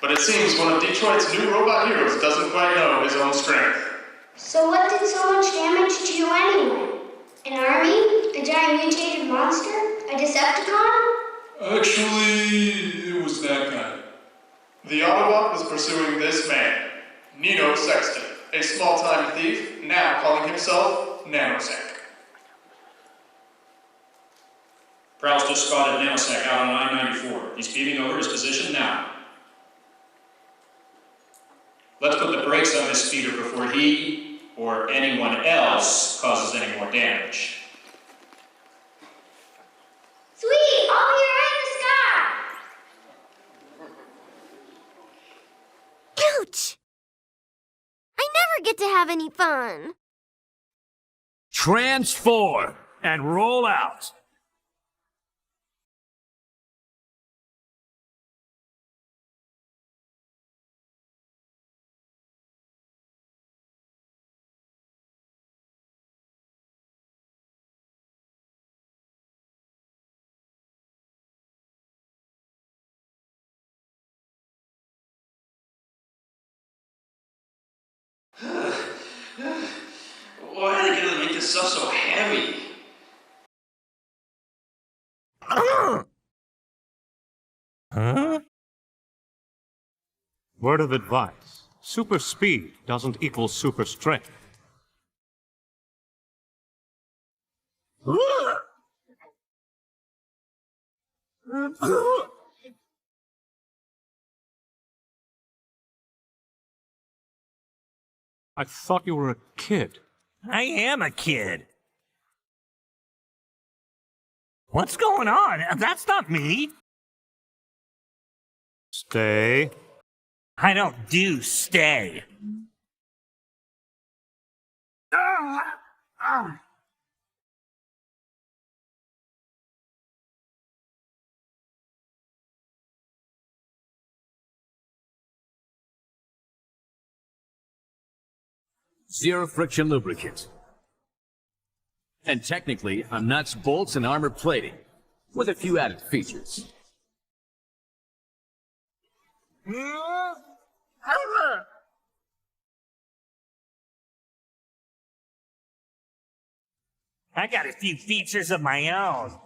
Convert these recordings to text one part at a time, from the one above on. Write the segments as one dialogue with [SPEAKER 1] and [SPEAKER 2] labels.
[SPEAKER 1] But it seems one of Detroit's new robot heroes doesn't quite know his own strength.
[SPEAKER 2] So what did so much damage to you anyway? An army? A giant mutated monster? A Decepticon?
[SPEAKER 3] Actually, it was that guy.
[SPEAKER 1] The Autobot was pursuing this man, Nino Sexton, a small-time thief, now calling himself Nanosec.
[SPEAKER 4] Prowse just spotted Nanosec out on I-94. He's beaming over his position now. Let's put the brakes on this speeder before he, or anyone else, causes any more damage.
[SPEAKER 2] Sweet! I'll be right in the sky!
[SPEAKER 5] Ouch! I never get to have any fun.
[SPEAKER 6] Transform and roll out.
[SPEAKER 7] Why are they gonna make this stuff so heavy?
[SPEAKER 6] Huh? Word of advice. Super speed doesn't equal super strength. I thought you were a kid.
[SPEAKER 8] I am a kid. What's going on? That's not me.
[SPEAKER 6] Stay.
[SPEAKER 8] I don't do stay.
[SPEAKER 9] Zero friction lubricant. And technically, a nuts, bolts, and armor plating, with a few added features.
[SPEAKER 8] I got a few features of my own.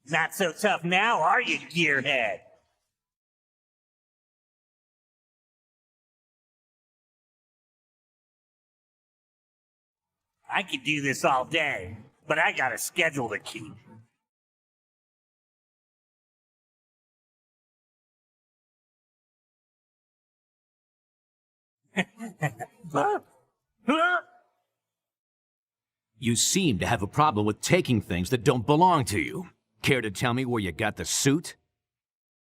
[SPEAKER 8] Not so tough now, are you, gearhead? I could do this all day, but I got a schedule to keep.
[SPEAKER 9] You seem to have a problem with taking things that don't belong to you. Care to tell me where you got the suit?